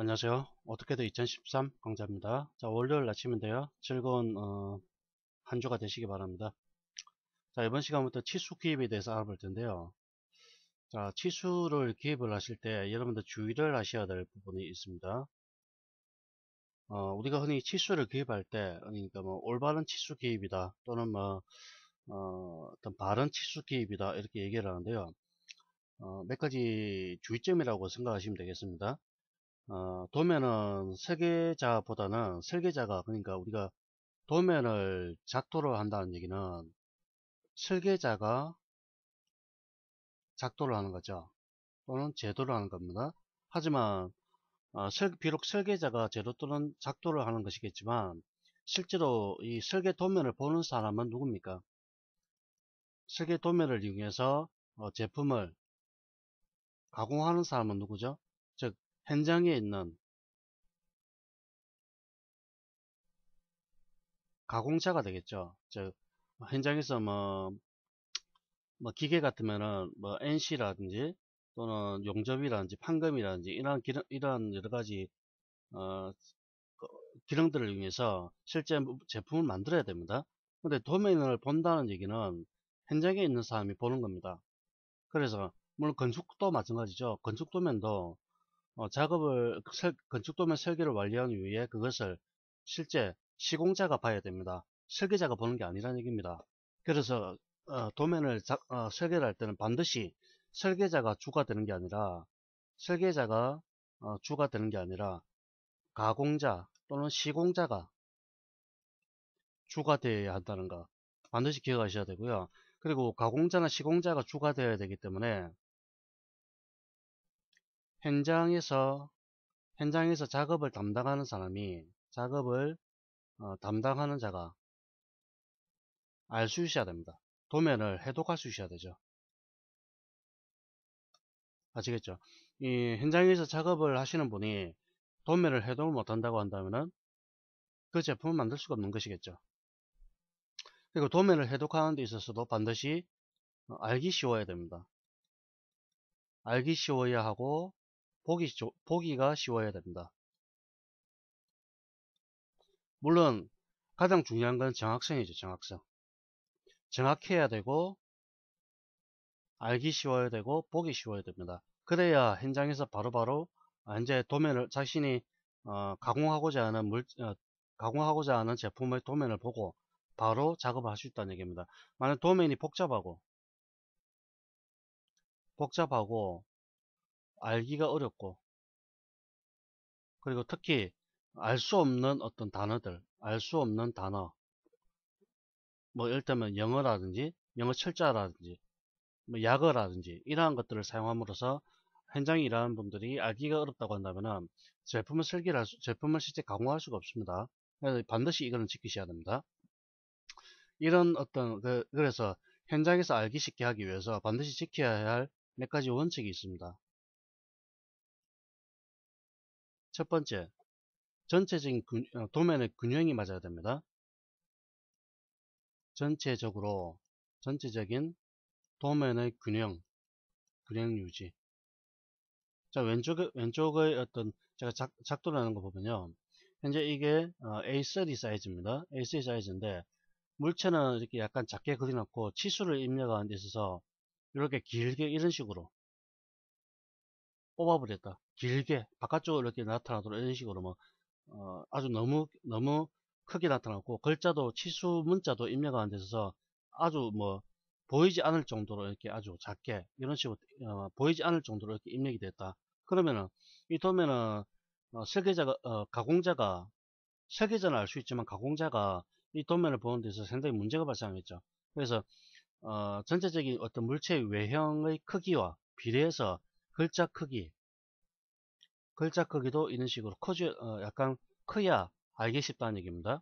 안녕하세요. 어떻게든 2013 강좌입니다. 자, 월요일 아침인데요. 즐거운 한 주가 되시기 바랍니다. 자, 이번 시간부터 치수 기입에 대해서 알아볼 텐데요. 자, 치수를 기입을 하실 때 여러분들 주의를 하셔야 될 부분이 있습니다. 우리가 흔히 치수를 기입할 때, 그러니까 뭐 올바른 치수 기입이다 또는 뭐 어떤 바른 치수 기입이다 이렇게 얘기를 하는데요. 몇 가지 주의점이라고 생각하시면 되겠습니다. 도면은 설계자보다는 설계자가, 그러니까 우리가 도면을 작도를 한다는 얘기는 설계자가 작도를 하는 거죠. 또는 제도를 하는 겁니다. 하지만 비록 설계자가 제도 또는 작도를 하는 것이겠지만 실제로 이 설계 도면을 보는 사람은 누굽니까? 설계 도면을 이용해서 제품을 가공하는 사람은 누구죠? 즉 현장에 있는 가공자가 되겠죠. 즉 현장에서 뭐 기계 같으면은 뭐 NC라든지 또는 용접이라든지 판금이라든지 이런 여러 가지 어, 그 기능들을 이용해서 실제 제품을 만들어야 됩니다. 근데 도면을 본다는 얘기는 현장에 있는 사람이 보는 겁니다. 그래서 물론 건축도 마찬가지죠. 건축 도면도 건축 도면 설계를 완료한 이후에 그것을 실제 시공자가 봐야 됩니다. 설계자가 보는 게 아니라는 얘기입니다. 그래서 도면을 설계를 할 때는 반드시 설계자가 주가 되는 게 아니라 설계자가 주가 되는 게 아니라 가공자 또는 시공자가 주가 되어야 한다는 거 반드시 기억하셔야 되고요. 그리고 가공자나 시공자가 주가 되어야 되기 때문에 현장에서 작업을 담당하는 사람이 작업을 담당하는 자가 알 수 있어야 됩니다. 도면을 해독할 수 있어야 되죠. 아시겠죠? 이 현장에서 작업을 하시는 분이 도면을 해독을 못한다고 한다면은 그 제품을 만들 수가 없는 것이겠죠. 그리고 도면을 해독하는 데 있어서도 반드시 알기 쉬워야 됩니다. 알기 쉬워야 하고 보기가 쉬워야 됩니다. 물론 가장 중요한 건 정확성이죠. 정확성. 정확해야 되고 알기 쉬워야 되고 보기 쉬워야 됩니다. 그래야 현장에서 바로바로 현재 도면을 자신이 가공하고자 하는 제품의 도면을 보고 바로 작업을 할 수 있다는 얘기입니다. 만약 도면이 복잡하고 알기가 어렵고 그리고 특히 알 수 없는 어떤 단어들, 알 수 없는 단어, 뭐 예를 들면 영어라든지 영어 철자라든지 뭐 약어라든지 이러한 것들을 사용함으로써 현장에 일하는 분들이 알기가 어렵다고 한다면은 제품을 실제 가공할 수가 없습니다. 그래서 반드시 이거는 지키셔야 됩니다. 이런 그래서 현장에서 알기 쉽게 하기 위해서 반드시 지켜야 할 몇 가지 원칙이 있습니다. 첫 번째, 전체적인 도면의 균형이 맞아야 됩니다. 전체적인 도면의 균형 유지. 자, 왼쪽의 제가 작도라는 거 보면요. 현재 이게 A3 사이즈입니다. A3 사이즈인데, 물체는 이렇게 약간 작게 그려놓고 치수를 입력하는 데 있어서 이렇게 길게 이런 식으로 뽑아버렸다. 길게 바깥쪽으로 이렇게 나타나도록 이런 식으로 아주 너무 크게 나타났고 글자도 치수 문자도 입력하는 데 있어서 아주 보이지 않을 정도로 이렇게 아주 작게 이런 식으로 보이지 않을 정도로 이렇게 입력이 됐다. 그러면은 이 도면은 가공자가 설계자는 알 수 있지만 가공자가 이 도면을 보는 데서 상당히 문제가 발생하겠죠. 그래서 전체적인 어떤 물체의 외형의 크기와 비례해서 글자 크기 글자 크기도 이런 식으로 약간 커야 알기 쉽다는 얘기입니다.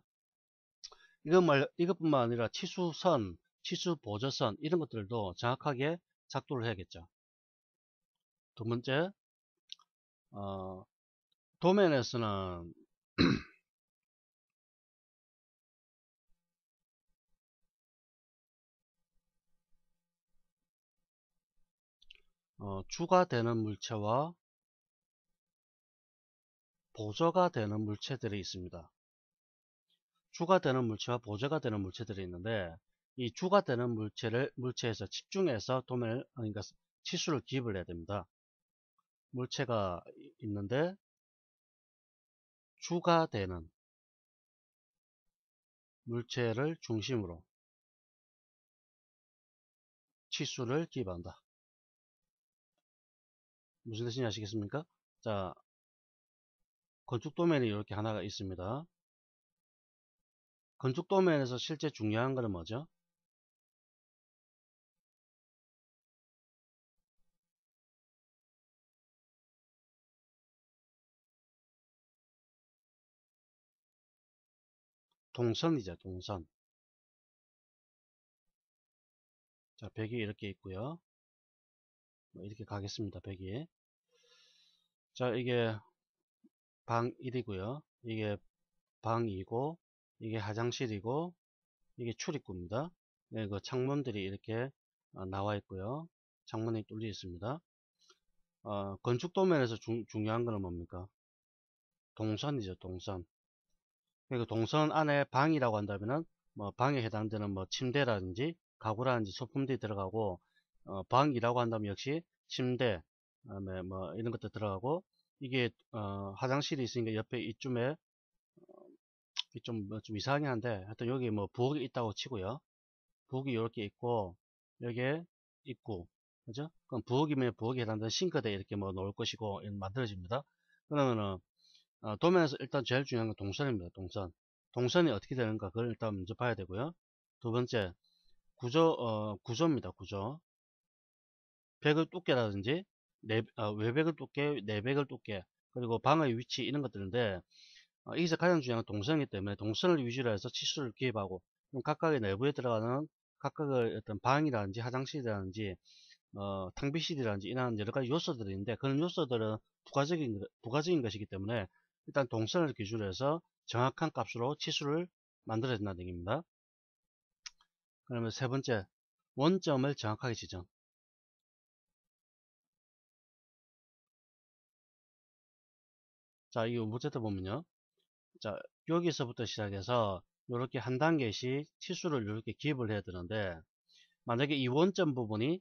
이것뿐만 아니라 치수선, 치수 보조선 이런 것들도 정확하게 작도를 해야겠죠. 두 번째, 어, 도면에서는 주가 되는 물체와 보조가 되는 물체들이 있습니다. 주가 되는 물체와 보조가 되는 물체들이 있는데, 이 주가 되는 물체에서 집중해서 도면을, 그러니까 치수를 기입을 해야 됩니다. 물체가 있는데, 주가 되는 물체를 중심으로 치수를 기입한다. 무슨 뜻인지 아시겠습니까? 자, 건축 도면이 이렇게 하나가 있습니다. 건축 도면에서 실제 중요한 것은 뭐죠? 동선이죠, 동선. 자, 벽이 이렇게 있고요. 이렇게 가겠습니다, 벽이. 자, 이게 방 1이고요. 이게 방 2고, 이게 화장실이고, 이게 출입구입니다. 네, 그 창문들이 이렇게 나와 있고요. 창문이 뚫려 있습니다. 건축 도면에서 중요한 거는 뭡니까? 동선이죠, 동선. 그 동선 안에 방이라고 한다면은 뭐 방에 해당되는 뭐 침대라든지 가구라든지 소품들이 들어가고, 방이라고 한다면 역시 침대, 그다음에 뭐 이런 것도 들어가고, 이게 화장실이 있으니까 옆에 이쯤에 좀 이상하긴 한데, 하여튼 여기 뭐 부엌이 있다고 치고요. 부엌이 이렇게 있고, 여기에 입구, 그죠? 그럼 부엌이면 부엌에 해당되는 싱크대 이렇게 뭐 놓을 것이고 만들어집니다. 그러면은 도면에서 일단 제일 중요한 건 동선입니다. 동선. 동선이 어떻게 되는가 그걸 일단 먼저 봐야 되고요. 두 번째, 구조입니다. 구조. 벽의 두께라든지 외벽의 두께, 내벽의 두께, 그리고 방의 위치 이런 것들인데, 여기서 가장 중요한 건 동선이기 때문에 동선을 위주로 해서 치수를 기입하고, 그럼 각각의 내부에 들어가는 각각의 어떤 방이라든지 화장실이라든지 탕비실이라든지 이런 여러 가지 요소들이 있는데, 그런 요소들은 부가적인 것이기 때문에 일단 동선을 기준으로 해서 정확한 값으로 치수를 만들어야 된다는 얘기입니다. 그러면 세 번째, 원점을 정확하게 지정. 자, 이 문제도 보면요. 자, 여기서부터 시작해서 이렇게 한 단계씩 치수를 이렇게 기입을 해야 되는데, 만약에 이 원점 부분이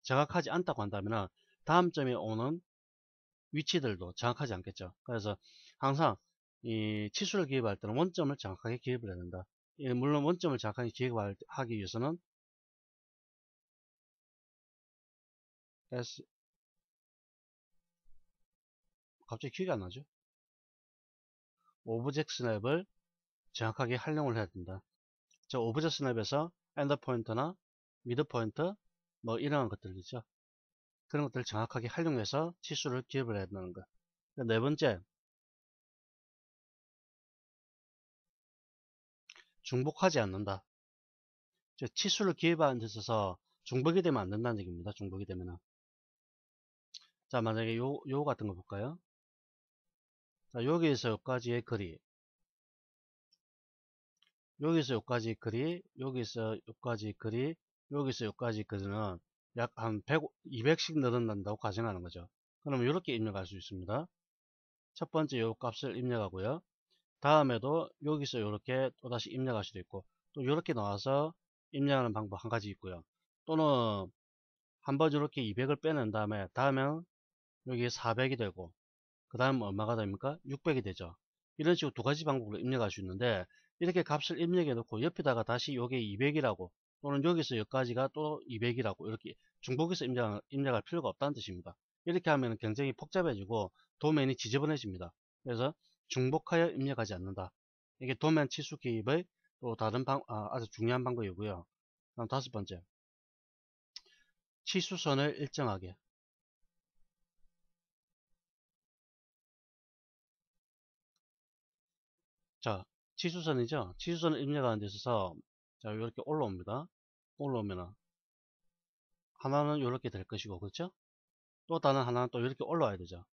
정확하지 않다고 한다면 다음 점에 오는 위치들도 정확하지 않겠죠. 그래서 항상 이 치수를 기입할 때는 원점을 정확하게 기입을 해야 된다. 물론 원점을 정확하게 기입하기 위해서는 S, 갑자기 기억이 안 나죠? 오브젝트 스냅을 정확하게 활용을 해야 된다. 저 오브젝트 스냅에서 엔더 포인트나 미드 포인트 뭐 이런 것들이죠. 그런 것들을 정확하게 활용해서 치수를 기입을 해야 되는 것. 네 번째, 중복하지 않는다. 즉 치수를 기입하는 데 있어서 중복이 되면 안 된다는 얘기입니다. 중복이 되면은. 자, 만약에 요 같은 거 볼까요? 자, 여기에서 여기까지의 거리, 여기서 여기까지 거리, 여기서 여기까지 거리, 여기서 여기까지 거리는 약 한 100, 200씩 늘어난다고 가정하는 거죠. 그러면 이렇게 입력할 수 있습니다. 첫 번째 요 값을 입력하고요. 다음에도 여기서 이렇게 또다시 입력할 수도 있고, 또 이렇게 나와서 입력하는 방법 한 가지 있고요. 또는 한번 이렇게 200을 빼낸 다음에 다음에는 여기 400이 되고, 그 다음 얼마가 됩니까? 600이 되죠. 이런 식으로 두 가지 방법으로 입력할 수 있는데, 이렇게 값을 입력해 놓고 옆에다가 다시 요게 200이라고, 또는 여기서 여기까지가 또 200이라고 이렇게 중복해서 입력할 필요가 없다는 뜻입니다. 이렇게 하면 굉장히 복잡해지고 도면이 지저분해집니다. 그래서 중복하여 입력하지 않는다. 이게 도면 치수 기입의 또 다른 아주 중요한 방법이고요. 다음 다섯 번째, 치수선을 일정하게. 자, 치수선이죠. 치수선을 입력하는 데 있어서 자, 이렇게 올라옵니다. 올라오면은 하나는 이렇게 될 것이고, 그렇죠? 또 다른 하나는 또 이렇게 올라와야 되죠.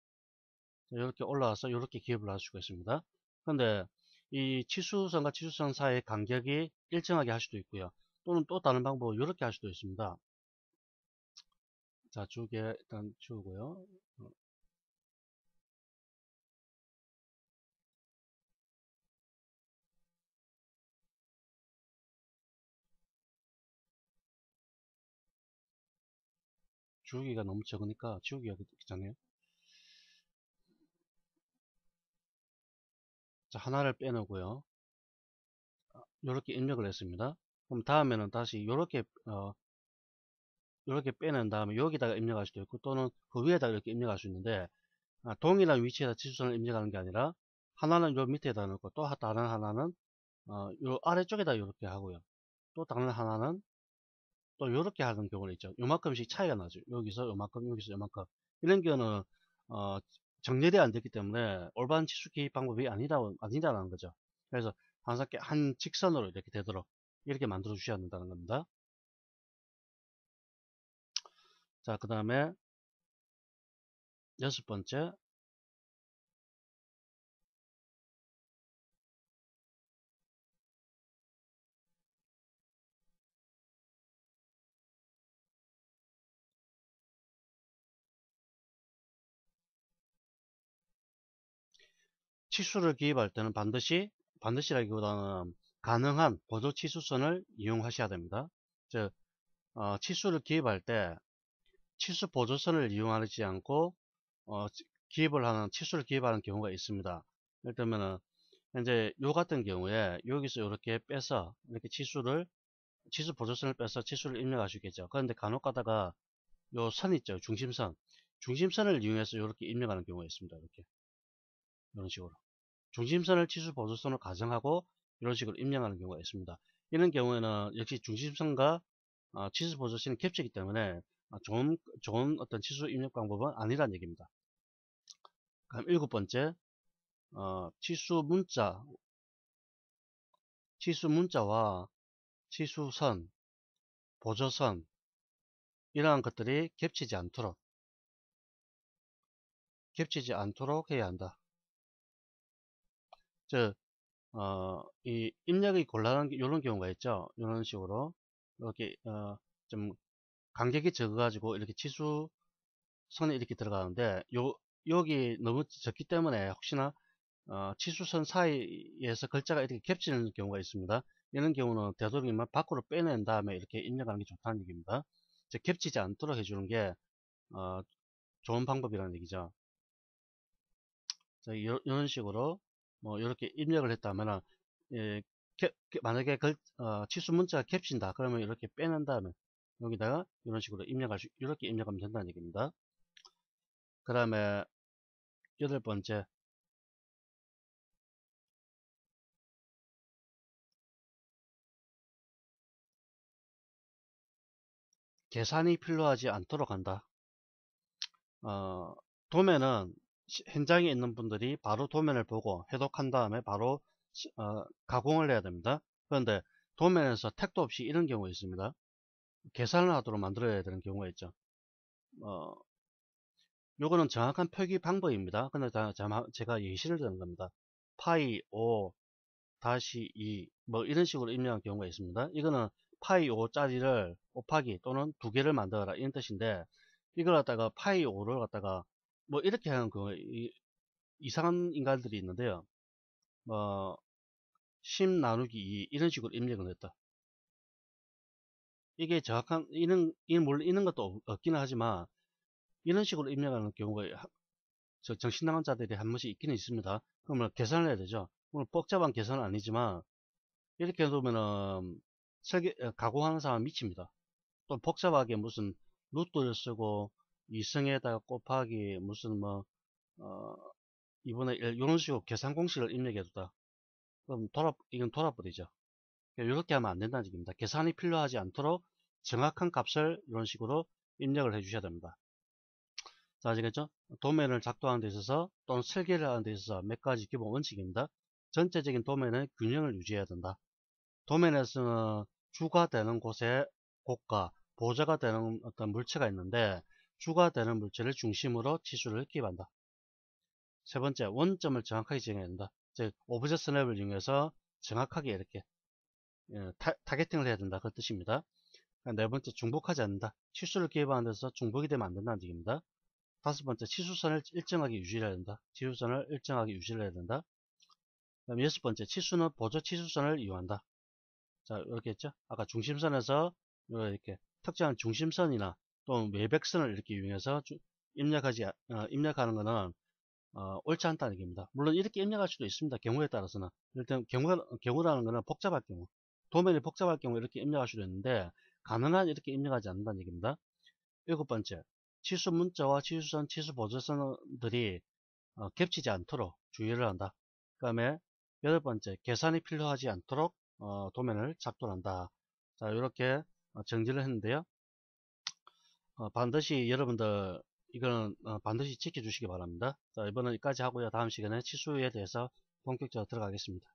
이렇게 올라와서 이렇게 기입을 할 수가 있습니다. 그런데 이 치수선과 치수선 사이의 간격이 일정하게 할 수도 있고요. 또는 또 다른 방법으로 이렇게 할 수도 있습니다. 자, 주기 일단 지우고요. 주기가 너무 적으니까 지우기가 귀찮네요. 자, 하나를 빼놓고요. 이렇게 입력을 했습니다. 그럼 다음에는 다시 이렇게 빼낸 다음에 여기다가 입력할 수도 있고 또는 그 위에다가 이렇게 입력할 수 있는데, 동일한 위치에다 치수선을 입력하는 게 아니라 하나는 요 밑에다 넣고 또 다른 하나는 요 아래쪽에다 이렇게 하고요. 또 다른 하나는 또 이렇게 하는 경우는 있죠. 요만큼씩 차이가 나죠. 여기서 요만큼, 여기서 요만큼. 이런 경우는 어, 정렬이 안 됐기 때문에 올바른 치수 기입 방법이 아니다라는 거죠. 그래서 항상 한 직선으로 이렇게 되도록 이렇게 만들어 주셔야 된다는 겁니다. 자, 그 다음에 6번째, 치수를 기입할 때는 반드시라기보다는 가능한 보조 치수선을 이용하셔야 됩니다. 즉, 치수를 기입할 때 치수 보조선을 이용하지 않고 치수를 기입하는 경우가 있습니다. 예를 들면은 현재 요 같은 경우에 여기서 이렇게 빼서 이렇게 치수 보조선을 빼서 치수를 입력할 수 있겠죠. 그런데 간혹 가다가 요 선 있죠, 중심선을 이용해서 이렇게 입력하는 경우가 있습니다. 이렇게 이런 식으로 중심선을 치수 보조선으로 가정하고 이런 식으로 입력하는 경우가 있습니다. 이런 경우에는 역시 중심선과 치수 보조선이 겹치기 때문에 좋은 어떤 치수 입력 방법은 아니란 얘기입니다. 그럼 7번째, 치수 문자와 치수선, 보조선 이러한 것들이 겹치지 않도록 해야 한다. 즉, 이 입력이 곤란한 이런 경우가 있죠. 이런 식으로 이렇게 좀 간격이 적어가지고 이렇게 치수선이 이렇게 들어가는데 여기 너무 적기 때문에 혹시나 치수선 사이에서 글자가 이렇게 겹치는 경우가 있습니다. 이런 경우는 되도록이면 밖으로 빼낸 다음에 이렇게 입력하는 게 좋다는 얘기입니다. 즉 겹치지 않도록 해주는 게 어, 좋은 방법이라는 얘기죠. 자, 이런 식으로 뭐 이렇게 입력을 했다면 예, 만약에 치수 문자가 겹친다 그러면 이렇게 빼낸 다음에 여기다가 이런 식으로 이렇게 입력하면 된다는 얘기입니다. 그 다음에 8번째, 계산이 필요하지 않도록 한다. 도면은 현장에 있는 분들이 바로 도면을 보고 해독한 다음에 바로 가공을 해야 됩니다. 그런데 도면에서 택도 없이 이런 경우가 있습니다. 계산을 하도록 만들어야 되는 경우가 있죠. 어, 요거는 정확한 표기 방법입니다. 근데 제가 예시를 드는 겁니다. 파이 5 다시 2 뭐 이런 식으로 입력한 경우가 있습니다. 이거는 파이 5짜리를 곱하기 또는 두 개를 만들어라 이런 뜻인데, 이걸 갖다가 파이 5를 갖다가 뭐 이렇게 하는 그 이상한 인간들이 있는데요. 뭐 10 나누기 2 이런 식으로 입력을 했다. 이게 정확한 물론 있는 것도 없기는 하지만 이런 식으로 입력하는 경우가 정신 나간 자들이 한 번씩 있기는 있습니다. 그러면 계산을 해야 되죠. 물론 복잡한 계산은 아니지만 이렇게 해놓으면은 가공하는 사람 미칩니다. 또 복잡하게 무슨 루트를 쓰고 이승에다가 곱하기 무슨 뭐 어, 2분의 1 이런 식으로 계산 공식을 입력해뒀다. 그럼 이건 돌아버리죠. 이렇게 하면 안 된다는 얘기입니다. 계산이 필요하지 않도록 정확한 값을 이런 식으로 입력을 해 주셔야 됩니다. 자, 아시겠죠? 도면을 작동하는 데 있어서 또는 설계를 하는 데 있어서 몇 가지 기본 원칙입니다. 전체적인 도면의 균형을 유지해야 된다. 도면에서는 주가 되는 곳에 고가, 보조가 되는 어떤 물체가 있는데 주가 되는 물체를 중심으로 치수를 기입한다. 세 번째, 원점을 정확하게 정해야 된다. 즉, 오브젝트 스냅을 이용해서 정확하게 이렇게 타겟팅을 해야 된다. 그 뜻입니다. 네 번째, 중복하지 않는다. 치수를 기입하는 데서 중복이 되면 안 된다는 얘기입니다. 다섯 번째, 치수선을 일정하게 유지해야 된다. 치수선을 일정하게 유지를 해야 된다. 그다음 여섯 번째, 치수는 보조 치수선을 이용한다. 자, 이렇게 했죠. 아까 중심선에서 이렇게 특정한 중심선이나 또는 외백선을 이렇게 이용해서 입력하는 것은 옳지 않다는 얘기입니다. 물론 이렇게 입력할 수도 있습니다. 경우에 따라서는. 일단 경우라는 것은 복잡할 경우, 도면이 복잡할 경우 이렇게 입력할 수도 있는데 가능한 이렇게 입력하지 않는다는 얘기입니다. 일곱 번째, 치수 문자와 치수선, 치수 보조선들이 겹치지 않도록 주의를 한다. 그 다음에 여덟 번째, 계산이 필요하지 않도록 도면을 작동한다. 자, 이렇게 정리를 했는데요. 반드시 여러분들 이거는 반드시 지켜주시기 바랍니다. 자, 이번은 여기까지 하고요. 다음 시간에 치수에 대해서 본격적으로 들어가겠습니다.